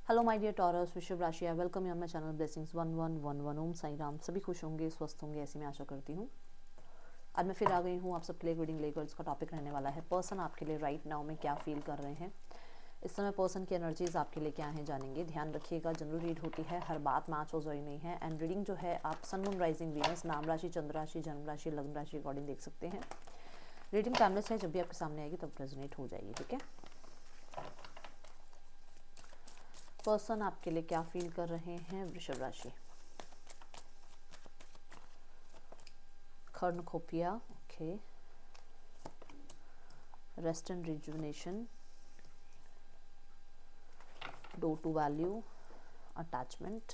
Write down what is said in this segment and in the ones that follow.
Hello my dear taurus, वृषभ राशि। I welcome you on my channel blessings 1111। ओम साई राम। सभी खुश होंगे, स्वस्थ होंगे, ऐसी मैं आशा करती हूँ। आज मैं फिर आ गई हूँ आप सबके लिए रीडिंग लेकर। इसका टॉपिक रहने वाला है पर्सन आपके लिए राइट नाउ में क्या फील कर रहे हैं। इस समय पर्सन की एनर्जीज आपके लिए क्या है जानेंगे। ध्यान रखिएगा, जनरल रीड होती है, हर बात मैच हो जरूरी नहीं है। एंड रीडिंग जो है आप सन मून राइजिंग वीनस, नाम राशि, चंद्र राशि, जन्म राशि, लग्न राशि अकॉर्डिंग देख सकते हैं। रीडिंग टाइमलेस है, जब भी आपके सामने आएगी तब रेजोनेट हो जाएगी, ठीक है। पर्सन आपके लिए क्या फील कर रहे हैं वृषभ राशि। Cornucopia, okay. Rest and rejuvenation, do to value, attachment,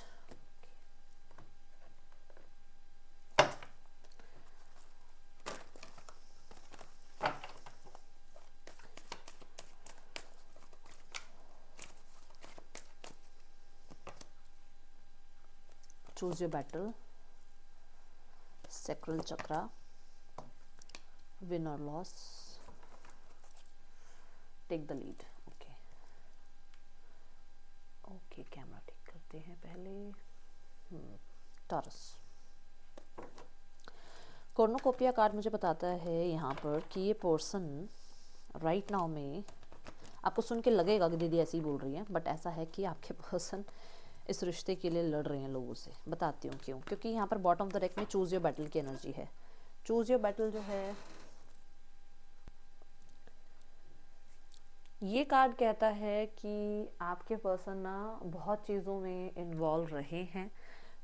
choose your battle, sacral chakra, win or loss, take the lead। Okay okay, camera ठीक करते हैं पहले। टॉरस कॉर्नोकोपिया कार्ड मुझे बताता है यहाँ पर कि ये पर्सन राइट नाउ में, आपको सुन के लगेगा कि दीदी ऐसी ही बोल रही है, बट ऐसा है कि आपके पर्सन इस रिश्ते के लिए लड़ रहे हैं लोगों से। बताती हूँ क्यों। क्योंकि यहाँ पर बॉटम ऑफ द डेक में चूज योर बैटल की एनर्जी है। चूज योर बैटल जो है, ये कार्ड कहता है कि आपके पर्सन ना बहुत चीज़ों में इन्वॉल्व रहे हैं,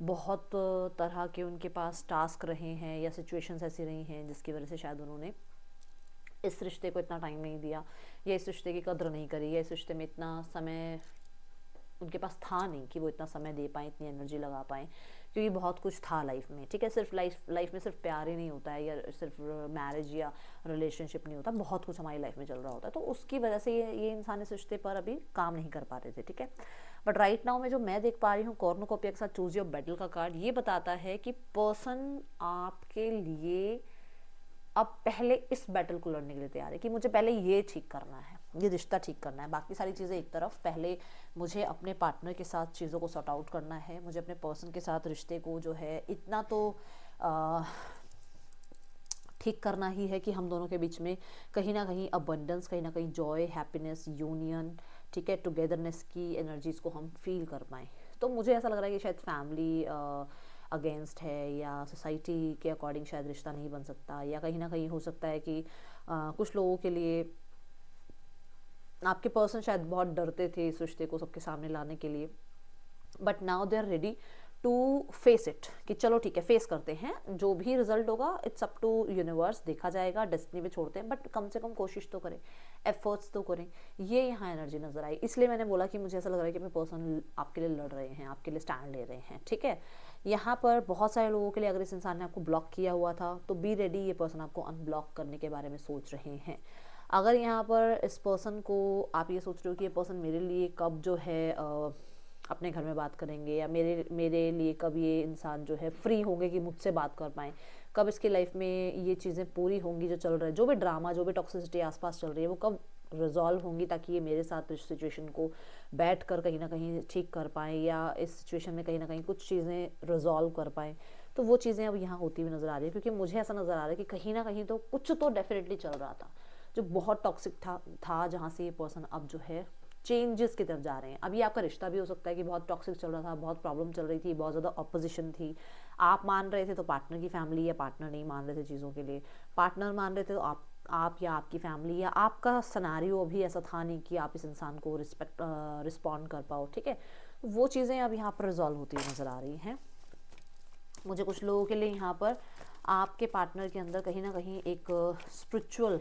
बहुत तरह के उनके पास टास्क रहे हैं या सिचुएशंस ऐसी रही हैं जिसकी वजह से शायद उन्होंने इस रिश्ते को इतना टाइम नहीं दिया, या इस रिश्ते की कद्र नहीं करी, या इस रिश्ते में इतना समय उनके पास था नहीं कि वो इतना समय दे पाएँ, इतनी एनर्जी लगा पाएँ। क्योंकि बहुत कुछ था लाइफ में, ठीक है। सिर्फ लाइफ में सिर्फ प्यार ही नहीं होता है, या सिर्फ मैरिज या रिलेशनशिप नहीं होता, बहुत कुछ हमारी लाइफ में चल रहा होता है। तो उसकी वजह से ये इंसान इस रिश्ते पर अभी काम नहीं कर पा रहे थे, ठीक है। बट राइट नाउ में जो मैं देख पा रही हूँ, कॉर्नोकोपिया के साथ चूज योर बैटल का कार्ड ये बताता है कि पर्सन आपके लिए अब पहले इस बैटल को लड़ने के लिए तैयार है कि मुझे पहले ये ठीक करना है, ये रिश्ता ठीक करना है, बाकी सारी चीज़ें एक तरफ। पहले मुझे अपने पार्टनर के साथ चीज़ों को सॉर्ट आउट करना है, मुझे अपने पर्सन के साथ रिश्ते को जो है इतना तो ठीक करना ही है कि हम दोनों के बीच में कहीं ना कहीं अबंडेंस, कहीं ना कहीं जॉय, हैप्पीनेस, यूनियन, ठीक है, टुगेदरनेस की एनर्जीज़ को हम फील कर पाएँ। तो मुझे ऐसा लग रहा है कि शायद फैमिली अगेंस्ट है, या सोसाइटी के अकॉर्डिंग शायद रिश्ता नहीं बन सकता, या कहीं ना कहीं हो सकता है कि कुछ लोगों के लिए आपके पर्सन शायद बहुत डरते थे इस रिश्ते को सबके सामने लाने के लिए। But now they are ready to face it, कि चलो ठीक है, फेस करते हैं, जो भी रिजल्ट होगा इट्स अप टू यूनिवर्स, देखा जाएगा, डेस्टिनी पे छोड़ते हैं, बट कम से कम कोशिश तो करें, एफर्ट्स तो करें। ये यहाँ एनर्जी नजर आई, इसलिए मैंने बोला कि मुझे ऐसा लग रहा है कि अपने पर्सन आपके लिए लड़ रहे हैं, आपके लिए स्टैंड ले रहे हैं, ठीक है। यहाँ पर बहुत सारे लोगों के लिए अगर इस इंसान ने आपको ब्लॉक किया हुआ था तो बी रेडी, ये पर्सन आपको अनब्लॉक करने के बारे में सोच रहे हैं। अगर यहाँ पर इस पर्सन को आप ये सोच रहे हो कि ये पर्सन मेरे लिए कब जो है अपने घर में बात करेंगे, या मेरे लिए कब ये इंसान जो है फ्री होंगे कि मुझसे बात कर पाएँ, कब इसकी लाइफ में ये चीज़ें पूरी होंगी जो चल रहा है, जो भी ड्रामा, जो भी टॉक्सिसिटी आसपास चल रही है, वो कब रिजॉल्व होंगी, ताकि ये मेरे साथ इस सिचुएशन को बैठ कर कहीं ना कहीं ठीक कर पाएँ, या इस सिचुएशन में कहीं ना कहीं कुछ चीज़ें रिजॉल्व कर पाएँ। तो वो चीज़ें अब यहाँ होती हुई नज़र आ रही है, क्योंकि मुझे ऐसा नज़र आ रहा है कि कहीं ना कहीं तो कुछ तो डेफिनेटली चल रहा था जो बहुत टॉक्सिक था जहाँ से ये पर्सन अब जो है चेंजेस की तरफ जा रहे हैं। अभी आपका रिश्ता भी हो सकता है कि बहुत टॉक्सिक चल रहा था, बहुत प्रॉब्लम चल रही थी, बहुत ज़्यादा ऑपोजिशन थी, आप मान रहे थे तो पार्टनर की फैमिली या पार्टनर नहीं मान रहे थे चीज़ों के लिए, पार्टनर मान रहे थे तो आप या आपकी फैमिली या आपका सिनेरियो अभी ऐसा था नहीं कि आप इस इंसान को रिस्पॉन्ड कर पाओ, ठीक है। वो चीज़ें अब यहाँ पर रिजॉल्व होती हुई नज़र आ रही हैं। मुझे कुछ लोगों के लिए यहाँ पर आपके पार्टनर के अंदर कहीं ना कहीं एक स्पिरिचुअल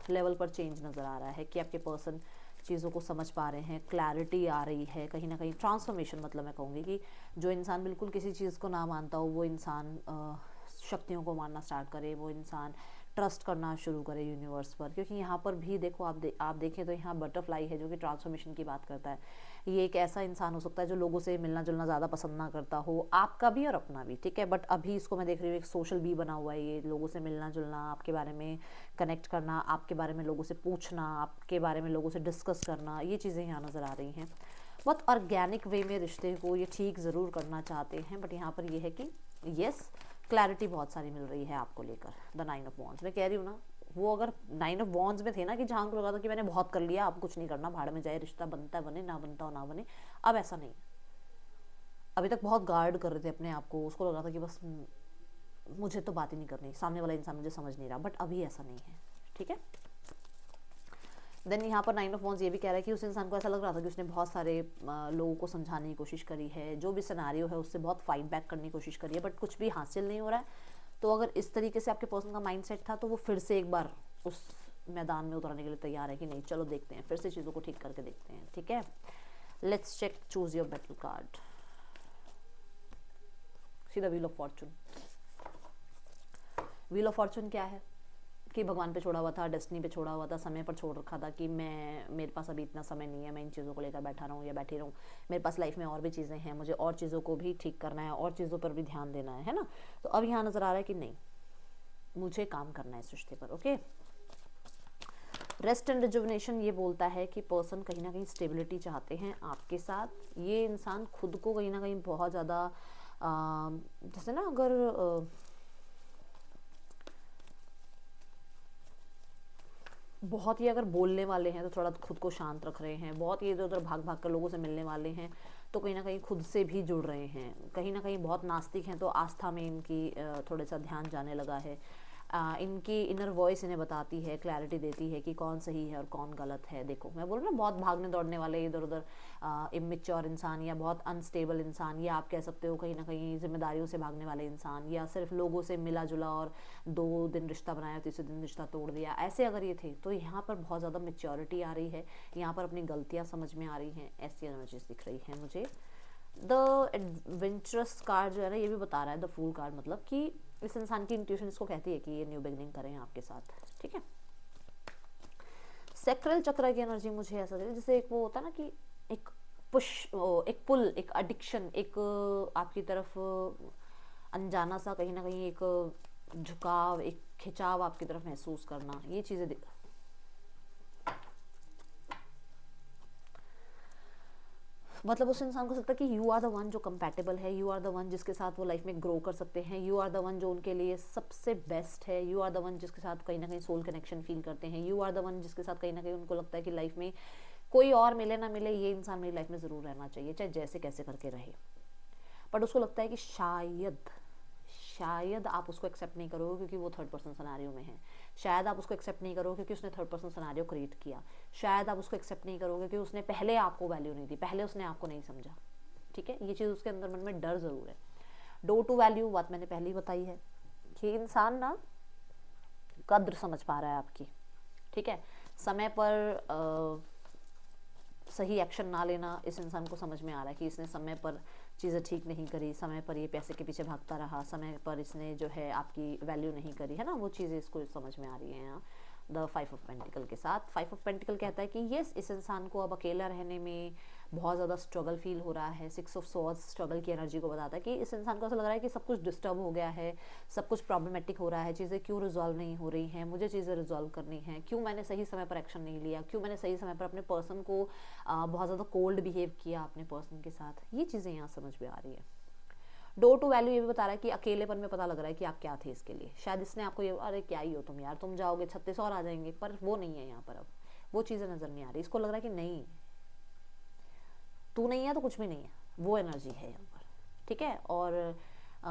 लेवल पर चेंज नज़र आ रहा है कि आपके पर्सन चीज़ों को समझ पा रहे हैं, क्लैरिटी आ रही है, कहीं ना कहीं ट्रांसफॉर्मेशन। मतलब मैं कहूँगी कि जो इंसान बिल्कुल किसी चीज़ को ना मानता हो, वो इंसान शक्तियों को मानना स्टार्ट करे, वो इंसान ट्रस्ट करना शुरू करें यूनिवर्स पर, क्योंकि यहाँ पर भी देखो आप देखें तो यहाँ बटरफ्लाई है जो कि ट्रांसफॉर्मेशन की बात करता है। ये एक ऐसा इंसान हो सकता है जो लोगों से मिलना जुलना ज़्यादा पसंद ना करता हो, आपका भी और अपना भी, ठीक है। बट अभी इसको मैं देख रही हूँ एक सोशल बी बना हुआ है, ये लोगों से मिलना जुलना, आपके बारे में कनेक्ट करना, आपके बारे में लोगों से पूछना, आपके बारे में लोगों से डिस्कस करना, ये चीज़ें यहाँ नज़र आ रही हैं। बहुत ऑर्गेनिक वे में रिश्ते को ये ठीक ज़रूर करना चाहते हैं, बट यहाँ पर ये है कि यस क्लैरिटी बहुत सारी मिल रही है आपको लेकर। द 9 ऑफ वॉन्ड्स, मैं कह रही हूँ ना, वो अगर 9 ऑफ वॉन्ड्स में थे ना कि जहाँ को लगा था कि मैंने बहुत कर लिया, अब कुछ नहीं करना, भाड़ में जाए, रिश्ता बनता है बने, ना बनता हो ना बने, अब ऐसा नहीं। अभी तक बहुत गार्ड कर रहे थे अपने आप को, उसको लगा था कि बस मुझे तो बात ही नहीं करनी, सामने वाला इंसान मुझे समझ नहीं रहा, बट अभी ऐसा नहीं है, ठीक है। देन यहाँ पर 9 ऑफ वॉन्ड्स ये भी कह रहा है कि उस इंसान को ऐसा लग रहा था कि उसने बहुत सारे लोगों को समझाने की कोशिश करी है, जो भी सिनेरियो है उससे बहुत फाइट बैक करने की कोशिश करी है, बट कुछ भी हासिल नहीं हो रहा है। तो अगर इस तरीके से आपके पर्सन का माइंडसेट था, तो वो फिर से एक बार उस मैदान में उतरने के लिए तैयार है कि नहीं चलो देखते हैं, फिर से चीज़ों को ठीक करके देखते हैं, ठीक है। Let's check, choose your battle card. See the wheel of fortune. Wheel of fortune क्या है कि भगवान पे छोड़ा हुआ था, डेस्टिनी पे छोड़ा हुआ था, समय पर छोड़ रखा था कि मेरे पास अभी इतना समय नहीं है, मैं इन चीज़ों को लेकर बैठा रहूँ या बैठी रहूँ, मेरे पास लाइफ में और भी चीज़ें हैं, मुझे और चीज़ों को भी ठीक करना है, और चीज़ों पर भी ध्यान देना है ना। तो अब यहाँ नज़र आ रहा है कि नहीं, मुझे काम करना है इस रिश्ते पर, ओके। रेस्ट एंड रिजुविनेशन ये बोलता है कि पर्सन कहीं ना कहीं स्टेबिलिटी चाहते हैं आपके साथ। ये इंसान खुद को कहीं ना कहीं बहुत ज़्यादा जैसे ना अगर बहुत ही अगर बोलने वाले हैं तो थोड़ा खुद को शांत रख रहे हैं, बहुत ही इधर उधर भाग भाग कर लोगों से मिलने वाले हैं तो कहीं ना कहीं खुद से भी जुड़ रहे हैं, कहीं ना कहीं बहुत नास्तिक हैं तो आस्था में इनकी थोड़ा सा ध्यान जाने लगा है। इनकी इनर वॉइस इन्हें बताती है, क्लैरिटी देती है कि कौन सही है और कौन गलत है। देखो मैं बोल रहा हूँ बहुत भागने दौड़ने वाले इधर उधर इमेच्योर इंसान या बहुत अनस्टेबल इंसान, या आप कह सकते हो कहीं ना कहीं जिम्मेदारियों से भागने वाले इंसान, या सिर्फ लोगों से मिला जुला और 2 दिन रिश्ता बनाया, तीसरे दिन रिश्ता तोड़ दिया, ऐसे अगर ये थे तो यहाँ पर बहुत ज़्यादा मेच्योरिटी आ रही है, यहाँ पर अपनी गलतियाँ समझ में आ रही हैं, ऐसी एनर्जीज दिख रही है मुझे। द एडवेंचरस कार्ड जो है ना ये भी बता रहा है, द फूल कार्ड, मतलब कि इस इंसान की इंट्यूशन इसको कहती है कि ये न्यू बिगनिंग करें आपके साथ, ठीक है। सैक्रल चक्र की एनर्जी मुझे ऐसा लग रहा है जैसे एक वो होता है ना कि एक पुश, एक पुल, एक एडिक्शन, एक आपकी तरफ अनजाना सा कहीं ना कहीं एक झुकाव, एक खिंचाव आपकी तरफ महसूस करना, ये चीज़ें मतलब उस इंसान को लगता है कि यू आर द वन जो कंपैटिबल है, यू आर द वन जिसके साथ वो लाइफ में ग्रो कर सकते हैं, यू आर द वन जो उनके लिए सबसे बेस्ट है, यू आर द वन जिसके साथ कहीं ना कहीं सोल कनेक्शन फील करते हैं, यू आर द वन जिसके साथ कहीं ना कहीं उनको लगता है कि लाइफ में कोई और मिले ना मिले, ये इंसान मेरी लाइफ में ज़रूर रहना चाहिए, चाहे जैसे कैसे करके रहे। बट उसको लगता है कि शायद आप उसको एक्सेप्ट नहीं करोगे क्योंकि वो थर्ड पर्सन सिनेरियो में है, शायद आप उसको एक्सेप्ट नहीं करोगे क्योंकि उसने थर्ड पर्सन सिनेरियो क्रिएट किया, शायद आप उसको एक्सेप्ट नहीं करोगे क्योंकि उसने पहले आपको वैल्यू नहीं दी, पहले उसने आपको नहीं समझा, ठीक है। ये चीज़ उसके अंदर मन में डर ज़रूर है। डो टू वैल्यू बात मैंने पहले ही बताई है कि इंसान ना कद्र समझ पा रहा है आपकी, ठीक है। समय पर सही एक्शन ना लेना इस इंसान को समझ में आ रहा है कि इसने समय पर चीज़ें ठीक नहीं करी, समय पर ये पैसे के पीछे भागता रहा, समय पर इसने जो है आपकी वैल्यू नहीं करी है ना, वो चीज़ें इसको समझ में आ रही हैं यहाँ द 5 ऑफ पेंटिकल के साथ। 5 ऑफ पेंटिकल कहता है कि यस इस इंसान को अब अकेला रहने में बहुत ज़्यादा स्ट्रगल फील हो रहा है। 6 ऑफ स्वॉर्ड्स स्ट्रगल की एनर्जी को बताता है कि इस इंसान को ऐसा लग रहा है कि सब कुछ डिस्टर्ब हो गया है, सब कुछ प्रॉब्लमेटिक हो रहा है, चीज़ें क्यों रिजॉल्व नहीं हो रही हैं, मुझे चीज़ें रिजॉल्व करनी हैं, क्यों मैंने सही समय पर एक्शन नहीं लिया, क्यों मैंने सही समय पर अपने पर्सन को बहुत ज़्यादा कोल्ड बिहेव किया अपने पर्सन के साथ, ये चीज़ें यहाँ समझ में आ रही है। डो टू वैल्यू ये भी बता रहा है कि अकेलेपन में पता लग रहा है कि आप क्या थे इसके लिए, शायद इसने आपको ये अरे क्या ही हो तुम यार, तुम जाओगे 36 और आ जाएंगे, पर वो नहीं है यहाँ पर, अब वो चीज़ें नज़र नहीं आ रही, इसको लग रहा है कि नहीं तू नहीं है तो कुछ भी नहीं है, वो एनर्जी है यहाँ पर, ठीक है। और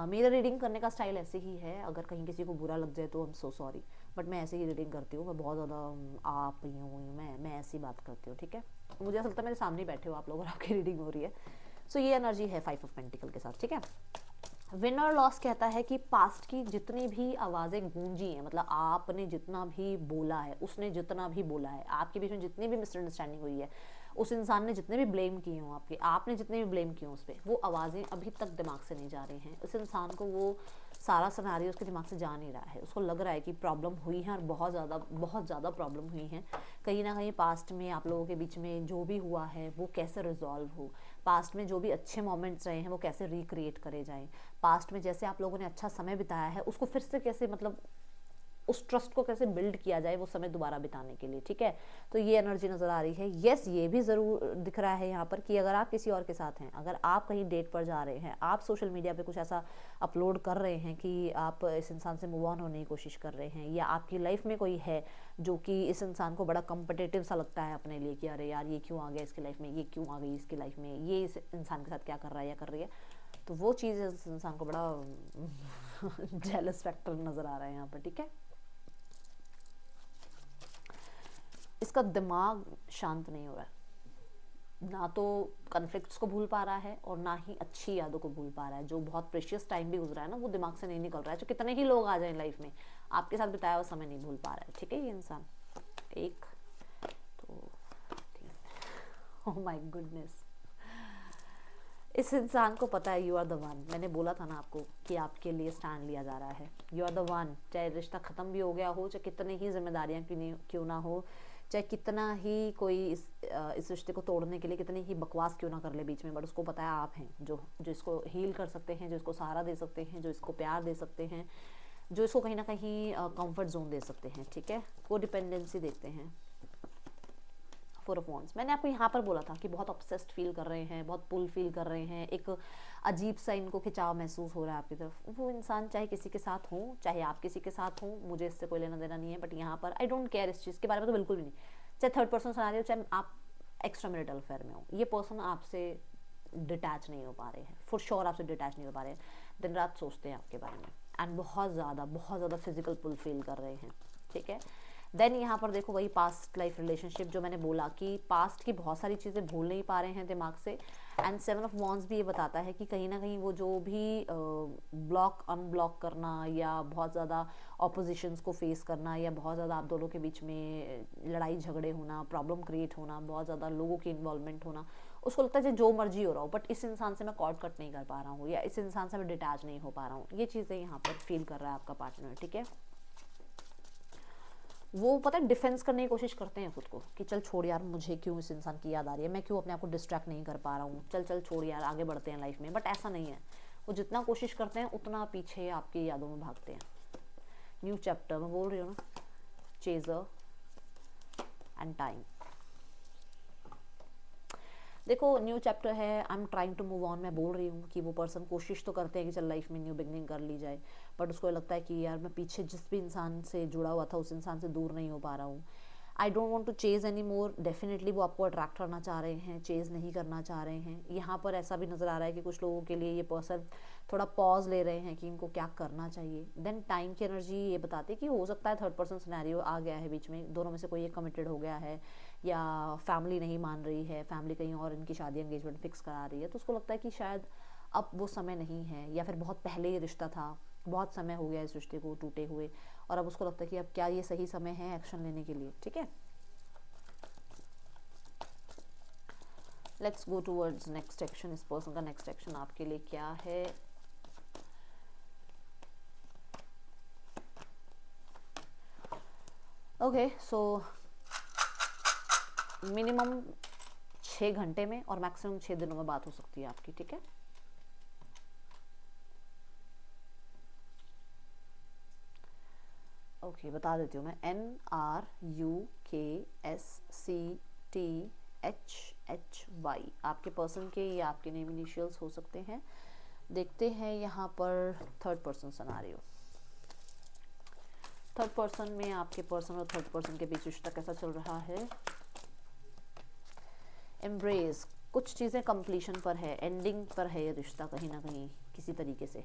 मेरा रीडिंग करने का स्टाइल ऐसे ही है, अगर कहीं किसी को बुरा लग जाए तो I am so sorry, but मैं ऐसे ही रीडिंग करती हूँ, मैं बहुत ज़्यादा आप यूँ मैं ऐसी बात करती हूँ, ठीक है। मुझे ऐसा लगता है मेरे सामने बैठे हो आप लोग और आपकी रीडिंग हो रही है। सो ये एनर्जी है 5 ऑफ पेंटिकल के साथ, ठीक है। विन और लॉस कहता है कि पास्ट की जितनी भी आवाज़ें गूंजी हैं, मतलब आपने जितना भी बोला है, उसने जितना भी बोला है, आपके बीच में जितनी भी मिसअंडरस्टैंडिंग हुई है, उस इंसान ने जितने भी ब्लेम किए हों आपके, आपने जितने भी ब्लेम किए हों उस पर, वो आवाज़ें अभी तक दिमाग से नहीं जा रही हैं। उस इंसान को वो सारा सिनेरियो उसके दिमाग से जा नहीं रहा है। उसको लग रहा है कि प्रॉब्लम हुई है और बहुत ज़्यादा प्रॉब्लम हुई है। कहीं ना कहीं पास्ट में आप लोगों के बीच में जो भी हुआ है वो कैसे रिजॉल्व हो, पास्ट में जो भी अच्छे मोमेंट्स रहे हैं वो कैसे रिक्रिएट करे जाएं, पास्ट में जैसे आप लोगों ने अच्छा समय बिताया है उसको फिर से कैसे, मतलब उस ट्रस्ट को कैसे बिल्ड किया जाए वो समय दोबारा बिताने के लिए, ठीक है। तो ये एनर्जी नज़र आ रही है। यस, ये भी ज़रूर दिख रहा है यहाँ पर कि अगर आप किसी और के साथ हैं, अगर आप कहीं डेट पर जा रहे हैं, आप सोशल मीडिया पे कुछ ऐसा अपलोड कर रहे हैं कि आप इस इंसान से मूव ऑन होने की कोशिश कर रहे हैं, या आपकी लाइफ में कोई है जो कि इस इंसान को बड़ा कम्पिटिटिव सा लगता है अपने लिए कि अरे यार ये क्यों आ गया इसकी लाइफ में, ये क्यों आ गई इसकी लाइफ में, ये इस इंसान के साथ क्या कर रहा है या कर रही है, तो वो चीज़ इस इंसान को बड़ा जेलस फैक्टर नज़र आ रहा है यहाँ पर, ठीक है। इसका दिमाग शांत नहीं हो रहा है, ना तो कन्फ्लिक्ट्स को भूल पा रहा है और ना ही अच्छी यादों को भूल पा रहा है। जो बहुत प्रेशियस टाइम भी गुजरा है ना वो दिमाग से नहीं निकल रहा है। जो कितने ही लोग आ जाए लाइफ में, आपके साथ बिताया हुआ समय नहीं भूल पा रहा है, ठीक है। ये इंसान एक तो ओह माय गुडनेस, इस इंसान को पता है यू आर द वन। मैंने बोला था ना आपको कि आपके लिए स्टैंड लिया जा रहा है, यू आर द वन। चाहे रिश्ता ख़त्म भी हो गया हो, चाहे कितनी ही जिम्मेदारियाँ क्यों ना हो, चाहे कितना ही कोई इस रिश्ते को तोड़ने के लिए कितनी ही बकवास क्यों ना कर ले बीच में, बट उसको पता है आप हैं जो इसको हील कर सकते हैं, जो इसको सहारा दे सकते हैं, जो इसको प्यार दे सकते हैं, जो इसको कहीं ना कहीं कंफर्ट जोन दे सकते हैं, ठीक है। को डिपेंडेंसी देखते हैं, 4 ऑफ वांड्स। मैंने आपको यहाँ पर बोला था कि बहुत ऑब्सेस्ड फील कर रहे हैं, बहुत पुल फील कर रहे हैं, एक अजीब सा इनको खिंचाव महसूस हो रहा है आपकी तरफ। वो इंसान चाहे किसी के साथ हो, चाहे आप किसी के साथ हो, मुझे इससे कोई लेना देना नहीं है, बट यहाँ पर आई डोंट केयर इस चीज़ के बारे में तो बिल्कुल भी नहीं। चाहे थर्ड पर्सन सुना रहे हो, चाहे आप एक्स्ट्रा मैरिटल अफेयर में हो, ये पर्सन आपसे डिटैच नहीं हो पा रहे हैं, फॉर श्योर आपसे डिटैच नहीं हो पा रहे हैं। दिन रात सोचते हैं आपके बारे में एंड बहुत ज़्यादा फिजिकल पुल फील कर रहे हैं, ठीक है। देन यहाँ पर देखो वही पास्ट लाइफ रिलेशनशिप, जो मैंने बोला कि पास्ट की बहुत सारी चीज़ें भूल नहीं पा रहे हैं दिमाग से। एंड 7 ऑफ वॉन्ड्स भी ये बताता है कि कहीं ना कहीं वो जो भी ब्लॉक अनब्लॉक करना या बहुत ज़्यादा ऑपोजिशंस को फेस करना या बहुत ज़्यादा आप दोनों के बीच में लड़ाई झगड़े होना, प्रॉब्लम क्रिएट होना, बहुत ज़्यादा लोगों की इन्वॉल्वमेंट होना, उसको लगता है जो मर्जी हो रहा हो बट इस इंसान से मैं कॉर्ड कट नहीं कर पा रहा हूँ या इस इंसान से मैं डिटैच नहीं हो पा रहा हूँ। ये चीज़ें यहाँ पर फील कर रहा है आपका पार्टनर, ठीक है। वो पता है डिफेंस करने की कोशिश करते हैं खुद को कि चल छोड़ यार, मुझे क्यों इस इंसान की याद आ रही है, मैं क्यों अपने आप को डिस्ट्रैक्ट नहीं कर पा रहा हूँ, चल छोड़ यार, आगे बढ़ते हैं लाइफ में। बट ऐसा नहीं है, वो जितना कोशिश करते हैं उतना पीछे आपकी यादों में भागते हैं। न्यू चैप्टर मैं बोल रही हूँ ना, चेजर एंड टाइम। देखो न्यू चैप्टर है, I am trying to move on. मैं बोल रही हूँ कि वो पर्सन कोशिश तो करते हैं कि चल लाइफ में न्यू बिगनिंग कर ली जाए, बट उसको लगता है कि यार मैं पीछे जिस भी इंसान से जुड़ा हुआ था उस इंसान से दूर नहीं हो पा रहा हूँ। I don't want to chase any more. Definitely वो आपको अट्रैक्ट करना चाह रहे हैं, चेज़ नहीं करना चाह रहे हैं। यहाँ पर ऐसा भी नज़र आ रहा है कि कुछ लोगों के लिए ये पर्सन थोड़ा पॉज ले रहे हैं कि इनको क्या करना चाहिए। देन टाइम की एनर्जी ये बताती है कि हो सकता है थर्ड पर्सन सिनेरियो आ गया है बीच में, दोनों में से कोई एक कमिटेड हो गया है या फैमिली नहीं मान रही है, फैमिली कहीं और इनकी शादी एंगेजमेंट फिक्स करा रही है, तो उसको लगता है कि शायद अब वो समय नहीं है, या फिर बहुत पहले ये रिश्ता था, बहुत समय हो गया इस रिश्ते को टूटे हुए, और अब उसको लगता है कि अब क्या ये सही समय है एक्शन लेने के लिए, ठीक है। Let's go towards next action. इस पर्सन का नेक्स्ट एक्शन आपके लिए क्या है? ओके सो मिनिमम 6 घंटे में और मैक्सिमम 6 दिनों में बात हो सकती है आपकी, ठीक है। ओके बता देती हूँ मैं, NRUKSCTHHY आपके पर्सन के या आपके नेम इनिशियल्स हो सकते हैं। देखते हैं यहाँ पर third person scenario. Third person में आपके पर्सन और थर्ड पर्सन के बीच रिश्ता कैसा चल रहा है? एम्ब्रेस, कुछ चीज़ें कंप्लीशन पर है, एंडिंग पर है ये रिश्ता कहीं ना कहीं किसी तरीके से।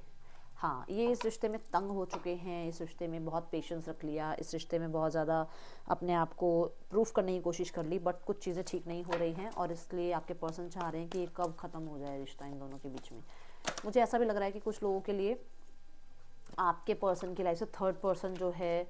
हाँ, ये इस रिश्ते में तंग हो चुके हैं, इस रिश्ते में बहुत पेशेंस रख लिया, इस रिश्ते में बहुत ज़्यादा अपने आप को प्रूफ करने की कोशिश कर ली, बट कुछ चीज़ें ठीक नहीं हो रही हैं और इसलिए आपके पर्सन चाह रहे हैं कि ये कब ख़त्म हो जाए रिश्ता इन दोनों के बीच में। मुझे ऐसा भी लग रहा है कि कुछ लोगों के लिए आपके पर्सन की लाइफ से थर्ड पर्सन जो है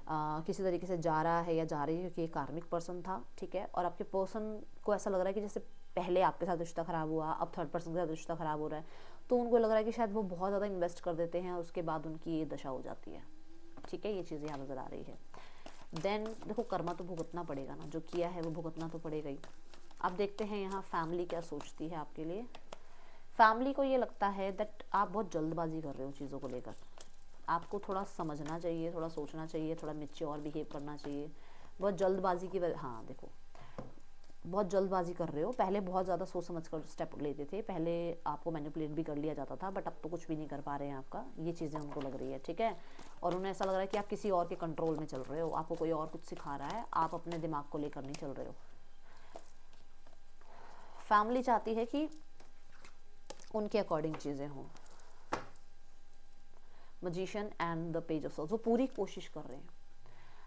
किसी तरीके से जा रहा है या जा रही है, क्योंकि ये कार्मिक पर्सन था, ठीक है। और आपके पर्सन को ऐसा लग रहा है कि जैसे पहले आपके साथ रिश्ता ख़राब हुआ, अब थर्ड पर्सन के साथ रिश्ता ख़राब हो रहा है, तो उनको लग रहा है कि शायद वो बहुत ज़्यादा इन्वेस्ट कर देते हैं और उसके बाद उनकी ये दशा हो जाती है, ठीक है। ये चीज़ यहाँ नज़र आ रही है। देन देखो, कर्मा तो भुगतना पड़ेगा ना, जो किया है वो भुगतना तो पड़ेगा ही। अब देखते हैं यहाँ फैमिली क्या सोचती है आपके लिए। फैमिली को ये लगता है दैट आप बहुत जल्दबाजी कर रहे हो चीज़ों को लेकर, आपको थोड़ा समझना चाहिए, थोड़ा सोचना चाहिए, थोड़ा मैच्योर बिहेव करना चाहिए। बहुत जल्दबाजी की वजह, हाँ देखो, बहुत जल्दबाजी कर रहे हो। पहले बहुत ज़्यादा सोच समझ कर स्टेप लेते थे, पहले आपको मैनिपुलेट भी कर लिया जाता था, बट अब तो कुछ भी नहीं कर पा रहे हैं आपका, ये चीज़ें उनको लग रही है, ठीक है। और उन्हें ऐसा लग रहा है कि आप किसी और के कंट्रोल में चल रहे हो, आपको कोई और कुछ सिखा रहा है, आप अपने दिमाग को लेकर नहीं चल रहे हो। फैमिली चाहती है कि उनके अकॉर्डिंग चीज़ें हों। Magician and the page of souls, वो पूरी कोशिश कर रहे हैं,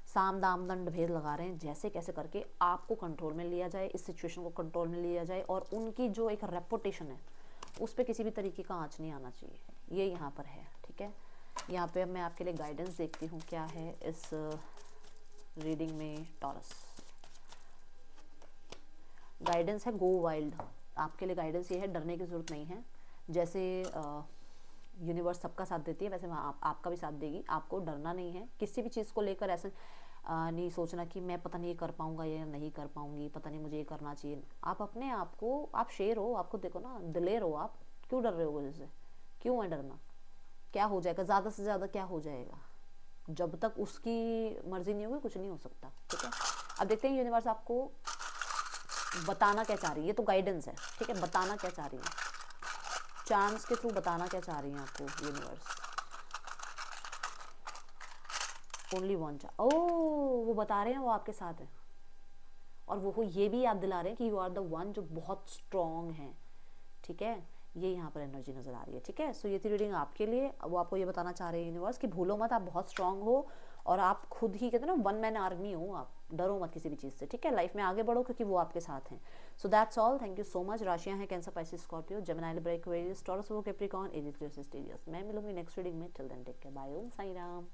साम दाम दंड भेद लगा रहे हैं, जैसे कैसे करके आपको कंट्रोल में लिया जाए, इस सिचुएशन को कंट्रोल में लिया जाए, और उनकी जो एक रेपुटेशन है उस पर किसी भी तरीके का आँच नहीं आना चाहिए, ये यहाँ पर है, ठीक है। यहाँ पे मैं आपके लिए गाइडेंस देखती हूँ क्या है इस रीडिंग में। टॉरस गाइडेंस है, गो वाइल्ड। आपके लिए गाइडेंस ये है, डरने की ज़रूरत नहीं है। जैसे यूनिवर्स सबका साथ देती है, वैसे वहाँ आपका भी साथ देगी। आपको डरना नहीं है किसी भी चीज़ को लेकर, ऐसे नहीं सोचना कि मैं पता नहीं ये कर पाऊँगा या नहीं कर पाऊँगी, पता नहीं मुझे ये करना चाहिए। आप अपने आप को, आप शेर हो, आपको देखो ना, दिलेर हो आप, क्यों डर रहे हो वजह से, क्यों है डरना, क्या हो जाएगा, ज़्यादा से ज़्यादा क्या हो जाएगा, जब तक उसकी मर्जी नहीं होगी कुछ नहीं हो सकता, ठीक है। अब देखते हैं यूनिवर्स आपको बताना क्या चाह रही है, ये तो गाइडेंस है, ठीक है। बताना क्या चाह रही है, चांस के थ्रू बताना क्या चाह रही है आपको यूनिवर्स। ओनली वन ओह, वो बता रहे हैं वो आपके साथ है, और वो ये भी याद दिला रहे हैं कि यू आर द वन जो बहुत स्ट्रॉन्ग है, ठीक है। ये यहाँ पर एनर्जी नजर आ रही है, ठीक है। सो ये थी रीडिंग आपके लिए। वो आपको ये बताना चाह रहे हैं यूनिवर्स कि भूलो मत, आप बहुत स्ट्रांग हो, और आप खुद ही कहते हैं ना, वन मैन आर्मी हो, आप डरो मत किसी भी चीज़ से, ठीक है। लाइफ में आगे बढ़ो क्योंकि वो आपके साथ हैं। So that's all, thank you so much. राशियां हैं Cancer, Pisces, Scorpio, Gemini, Libra, Aquarius, Taurus, वो कैप्रिकॉर्न, एरीज, लियो, सिस्टेरियस। मैं मिलूंगी नेक्स्ट रीडिंग में। Till then take care, bye, Om Sai Ram.